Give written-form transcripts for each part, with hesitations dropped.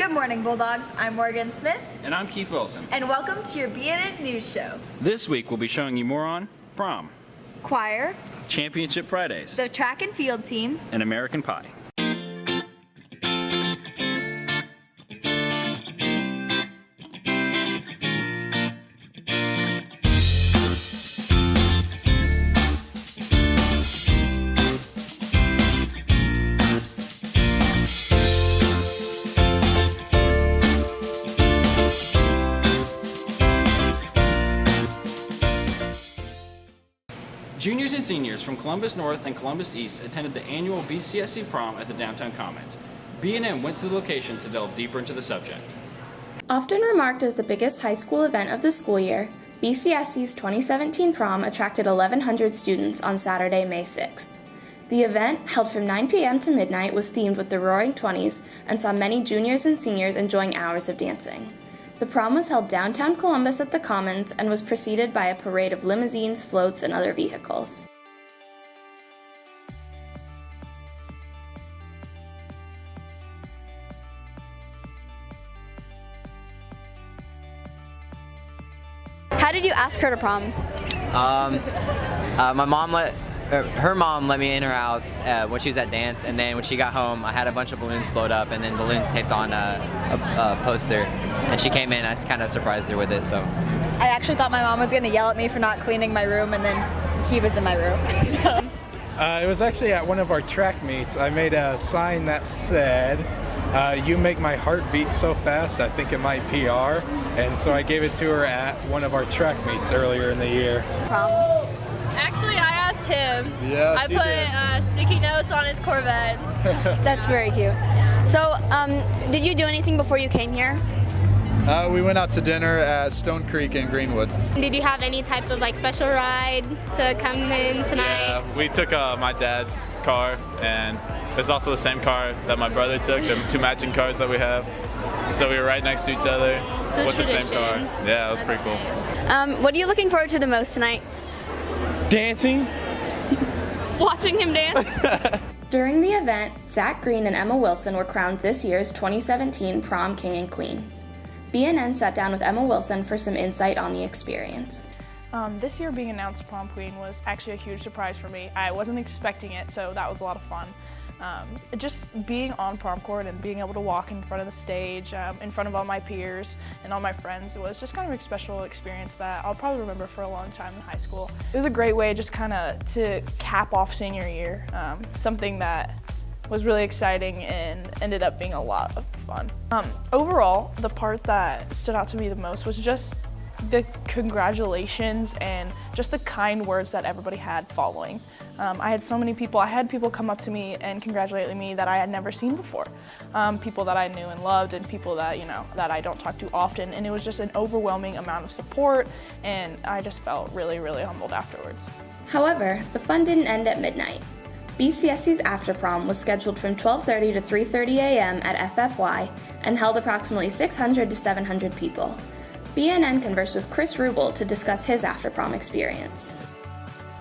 Good morning, Bulldogs. I'm Morgan Smith. And I'm Keith Wilson. And welcome to your BNN News Show. This week we'll be showing you more on prom, choir, Championship Fridays, the track and field team, and American Pie. Juniors and seniors from Columbus North and Columbus East attended the annual BCSC Prom at the Downtown Commons. BNN went to the location to delve deeper into the subject. Often remarked as the biggest high school event of the school year, BCSC's 2017 Prom attracted 1,100 students on Saturday, May 6th. The event, held from 9 p.m. to midnight, was themed with the Roaring Twenties and saw many juniors and seniors enjoying hours of dancing. The prom was held downtown Columbus at the Commons and was preceded by a parade of limousines, floats, and other vehicles. How did you ask her to prom? My mom her mom let me in her house when she was at dance, and then when she got home, I had a bunch of balloons blowed up and then balloons taped on a poster, and she came in. I kind of surprised her with it. So I actually thought my mom was going to yell at me for not cleaning my room, and then he was in my room. So. It was actually at one of our track meets. I made a sign that said, "You make my heart beat so fast, I think it might PR," and so I gave it to her at one of our track meets earlier in the year. Prom. Actually, I asked him. Yeah, I put sticky notes on his Corvette. That's very cute. So, did you do anything before you came here? We went out to dinner at Stone Creek in Greenwood. Did you have any type of special ride to come in tonight? Yeah, we took my dad's car, and it's also the same car that my brother took, the two matching cars that we have. So we were right next to each other with the same car. Yeah, it was pretty cool. What are you looking forward to the most tonight? Dancing. Watching him dance? During the event, Zach Green and Emma Wilson were crowned this year's 2017 Prom King and Queen. BNN sat down with Emma Wilson for some insight on the experience. This year being announced Prom Queen was actually a huge surprise for me. I wasn't expecting it, so that was a lot of fun. Just being on prom court and being able to walk in front of the stage, in front of all my peers and all my friends, was just kind of a special experience that I'll probably remember for a long time in high school. It was a great way just kind of to cap off senior year, something that was really exciting and ended up being a lot of fun. Overall, the part that stood out to me the most was just the congratulations and just the kind words that everybody had following. I had so many people, I had people come up to me and congratulate me that I had never seen before. People that I knew and loved, and people that, that I don't talk to often, and it was just an overwhelming amount of support, and I just felt really, really humbled afterwards. However, the fun didn't end at midnight. BCSC's after prom was scheduled from 12:30 to 3:30 a.m. at FFY and held approximately 600 to 700 people. BNN conversed with Chris Rubel to discuss his after prom experience.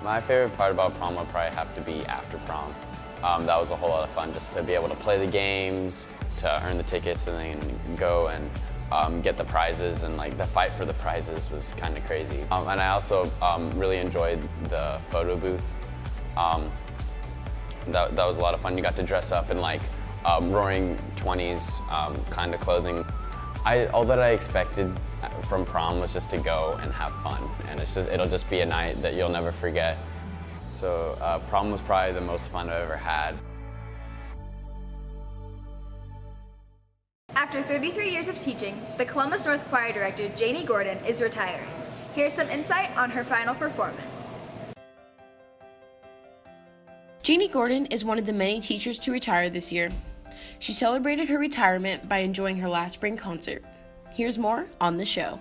My favorite part about prom would probably have to be after prom. That was a whole lot of fun, just to be able to play the games, to earn the tickets, and then go and get the prizes, and the fight for the prizes was kind of crazy. And I also really enjoyed the photo booth. That was a lot of fun. You got to dress up in Roaring Twenties kind of clothing. All that I expected from prom was just to go and have fun, and it'll just be a night that you'll never forget. So prom was probably the most fun I've ever had. After 33 years of teaching, the Columbus North Choir Director, Janie Gordon, is retiring. Here's some insight on her final performance. Janie Gordon is one of the many teachers to retire this year. She celebrated her retirement by enjoying her last spring concert. Here's more on the show.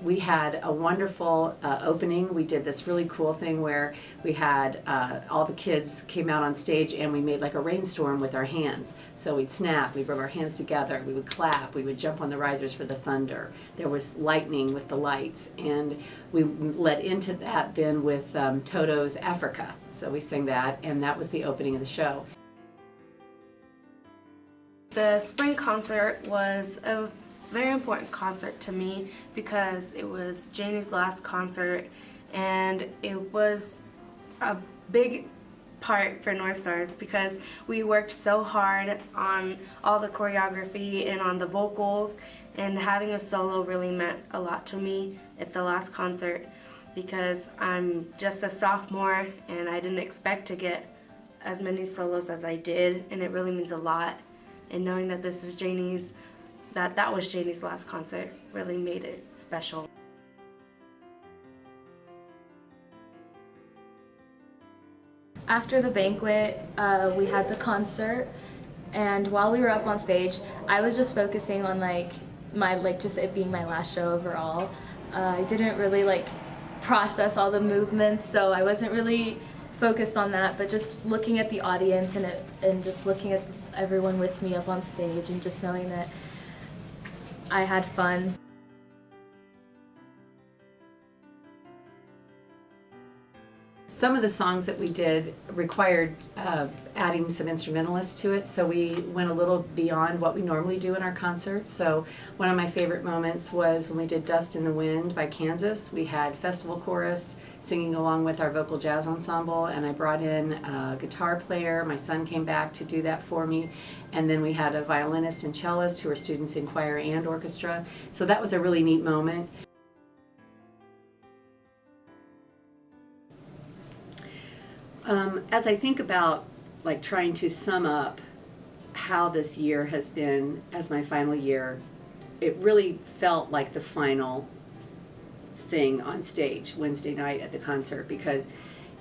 We had a wonderful opening. We did this really cool thing where we had all the kids came out on stage and we made like a rainstorm with our hands. So we'd snap, we'd rub our hands together, we would clap, we would jump on the risers for the thunder. There was lightning with the lights, and we led into that then with Toto's Africa. So we sang that, and that was the opening of the show. The spring concert was a very important concert to me because it was Janie's last concert, and it was a big part for North Stars because we worked so hard on all the choreography and on the vocals, and having a solo really meant a lot to me at the last concert because I'm just a sophomore and I didn't expect to get as many solos as I did, and it really means a lot. And knowing that this is that was Janie's last concert really made it special. After the banquet, we had the concert, and while we were up on stage, I was just focusing on just it being my last show overall. I didn't really process all the movements, so I wasn't really focused on that, but just looking at the audience and just looking at everyone with me up on stage and just knowing that I had fun. Some of the songs that we did required adding some instrumentalists to it, so we went a little beyond what we normally do in our concerts. So one of my favorite moments was when we did Dust in the Wind by Kansas. We had festival chorus singing along with our vocal jazz ensemble, and I brought in a guitar player. My son came back to do that for me, and then we had a violinist and cellist who are students in choir and orchestra. So that was a really neat moment. As I think about trying to sum up how this year has been as my final year, it really felt like the final thing on stage Wednesday night at the concert, because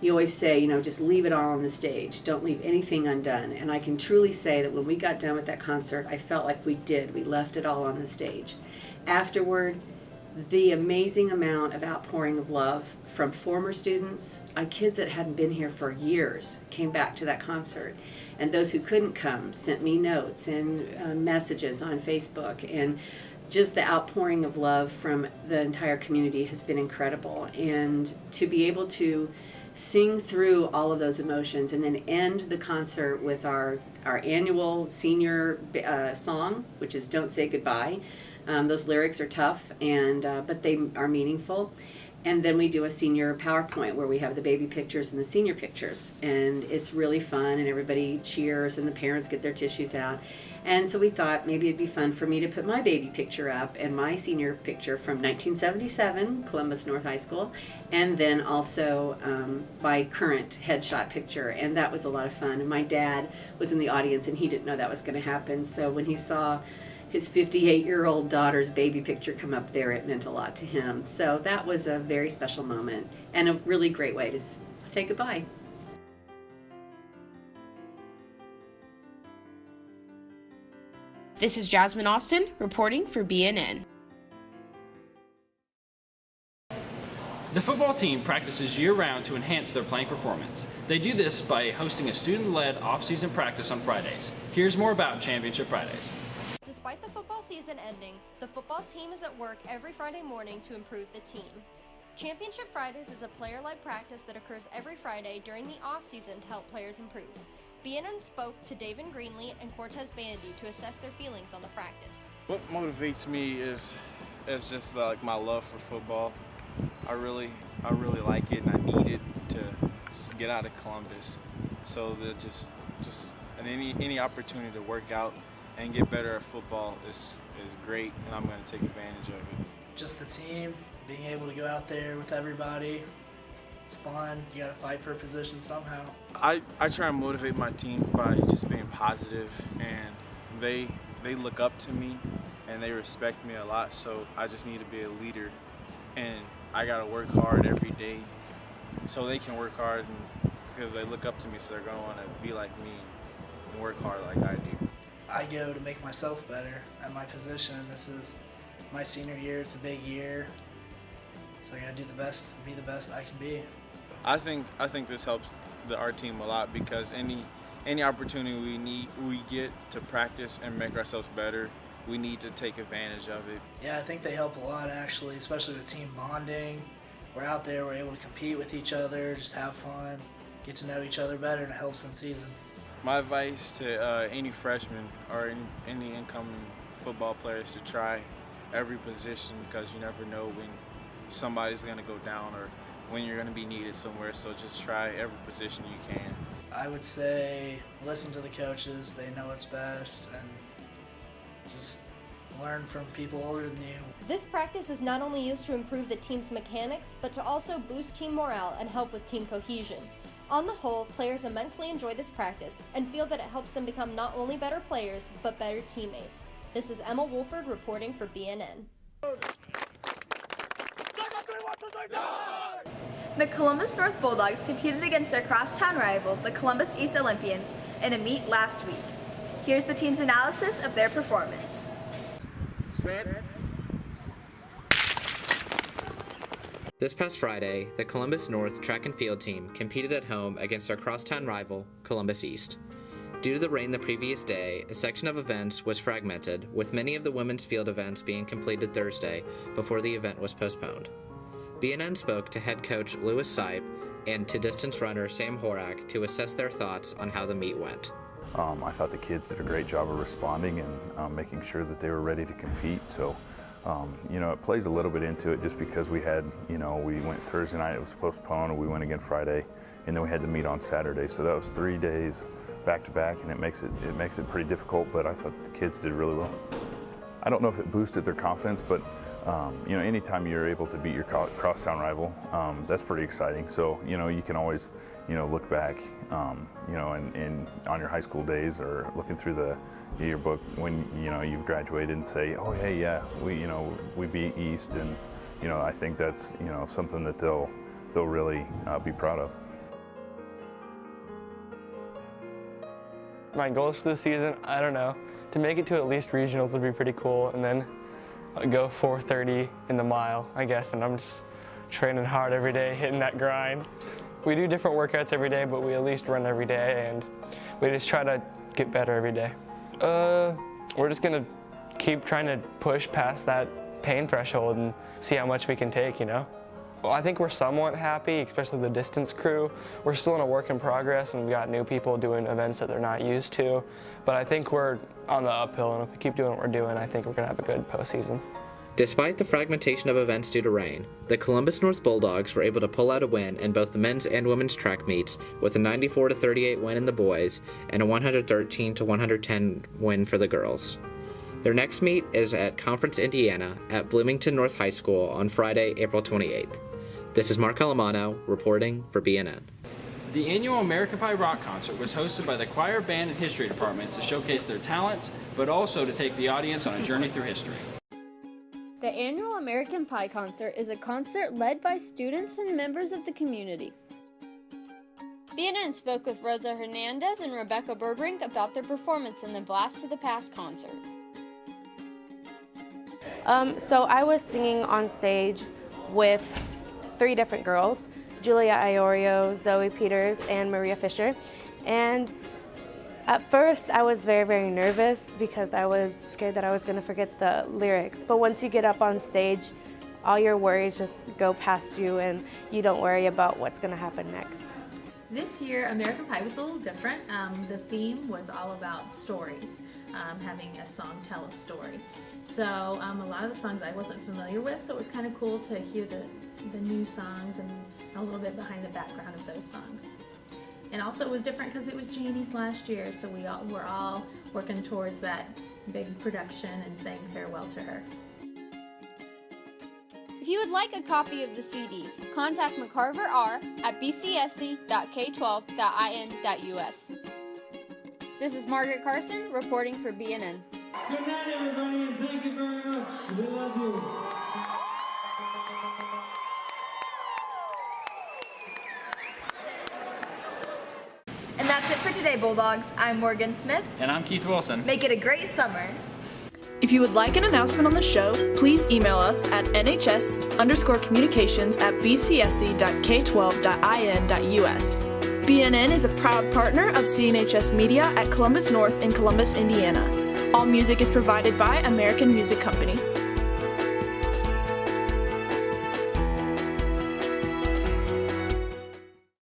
you always say, just leave it all on the stage, don't leave anything undone. And I can truly say that when we got done with that concert, I felt like we left it all on the stage. Afterward, the amazing amount of outpouring of love from former students, kids that hadn't been here for years came back to that concert, and those who couldn't come sent me notes and messages on Facebook, and just the outpouring of love from the entire community has been incredible. And to be able to sing through all of those emotions and then end the concert with our annual senior song, which is Don't Say Goodbye. Those lyrics are tough, but they are meaningful. And then we do a senior PowerPoint where we have the baby pictures and the senior pictures. And it's really fun, and everybody cheers, and the parents get their tissues out. And so we thought maybe it'd be fun for me to put my baby picture up and my senior picture from 1977, Columbus North High School, and then also my current headshot picture. And that was a lot of fun. And my dad was in the audience, and he didn't know that was going to happen. So when he saw his 58-year-old daughter's baby picture come up there, it meant a lot to him. So that was a very special moment and a really great way to say goodbye. This is Jasmine Austin reporting for BNN. The football team practices year-round to enhance their playing performance. They do this by hosting a student-led off-season practice on Fridays. Here's more about Championship Fridays. Despite the football season ending, the football team is at work every Friday morning to improve the team. Championship Fridays is a player-led practice that occurs every Friday during the off-season to help players improve. BNN spoke to David Greenlee and Cortez Bandy to assess their feelings on the practice. What motivates me is just my love for football. I really like it, and I need it to get out of Columbus. So that just any opportunity to work out and get better at football is great, and I'm going to take advantage of it. Just the team, being able to go out there with everybody. It's fun. You got to fight for a position somehow. I try and motivate my team by just being positive, and they look up to me and they respect me a lot, so I just need to be a leader, and I got to work hard every day so they can work hard, and because they look up to me, so they're going to want to be like me and work hard like I do. I go to make myself better at my position. This is my senior year. It's a big year, so I got to do the best, be the best I can be. I think this helps our team a lot, because any opportunity we get to practice and make ourselves better, we need to take advantage of it. Yeah, I think they help a lot actually, especially with team bonding. We're out there, we're able to compete with each other, just have fun, get to know each other better, and it helps in season. My advice to any freshman or any incoming football players to try every position, because you never know when somebody's going to go down or when you're going to be needed somewhere. So just try every position you can. I would say listen to the coaches. They know what's best, and just learn from people older than you. This practice is not only used to improve the team's mechanics, but to also boost team morale and help with team cohesion. On the whole, players immensely enjoy this practice and feel that it helps them become not only better players, but better teammates. This is Emma Wolford reporting for BNN. The Columbus North Bulldogs competed against their crosstown rival, the Columbus East Olympians, in a meet last week. Here's the team's analysis of their performance. This past Friday, the Columbus North track and field team competed at home against our crosstown rival, Columbus East. Due to the rain the previous day, a section of events was fragmented, with many of the women's field events being completed Thursday before the event was postponed. BNN spoke to head coach Lewis Sipe and to distance runner Sam Horak to assess their thoughts on how the meet went. I thought the kids did a great job of responding and making sure that they were ready to compete. So, it plays a little bit into it just because we had, we went Thursday night, it was postponed, and we went again Friday, and then we had to meet on Saturday. So that was 3 days back to back, and it makes it pretty difficult, but I thought the kids did really well. I don't know if it boosted their confidence, but anytime you're able to beat your crosstown rival, that's pretty exciting. So, you can always, look back, and on your high school days or looking through the yearbook when, you've graduated and say, oh, hey, yeah, we beat East. And, I think that's, something that they'll really be proud of. My goals for the season, I don't know. To make it to at least regionals would be pretty cool, and then go 4:30 in the mile, I guess, and I'm just training hard every day, hitting that grind. We do different workouts every day, but we at least run every day, and we just try to get better every day. We're just gonna keep trying to push past that pain threshold and see how much we can take, Well, I think we're somewhat happy, especially the distance crew. We're still in a work in progress, and we've got new people doing events that they're not used to. But I think we're on the uphill, and if we keep doing what we're doing, I think we're going to have a good postseason. Despite the fragmentation of events due to rain, the Columbus North Bulldogs were able to pull out a win in both the men's and women's track meets, with a 94-38 win in the boys and a 113-110 win for the girls. Their next meet is at Conference, Indiana, at Bloomington North High School on Friday, April 28th. This is Mark Calamano reporting for BNN. The annual American Pie Rock Concert was hosted by the choir, band, and history departments to showcase their talents, but also to take the audience on a journey through history. The annual American Pie Concert is a concert led by students and members of the community. BNN spoke with Rosa Hernandez and Rebecca Burbrink about their performance in the Blast to the Past concert. So I was singing on stage with 3 different girls, Julia Iorio, Zoe Peters, and Maria Fisher. And at first I was very, very nervous because I was scared that I was going to forget the lyrics. But once you get up on stage, all your worries just go past you and you don't worry about what's going to happen next. This year, American Pie was a little different. The theme was all about stories, having a song tell a story. So a lot of the songs I wasn't familiar with, so it was kind of cool to hear the new songs and a little bit behind the background of those songs. And also it was different because it was Janie's last year, so we're all working towards that big production and saying farewell to her. If you would like a copy of the CD, contact McCarver R at bcsc.k12.in.us. This is Margaret Carson reporting for BNN. Good night, everybody, and thank you very much. We love you. And that's it for today, Bulldogs. I'm Morgan Smith. And I'm Keith Wilson. Make it a great summer. If you would like an announcement on the show, please email us at nhs_communications@bcsc.k12.in.us. BNN is a proud partner of CNHS Media at Columbus North in Columbus, Indiana. All music is provided by American Music Company.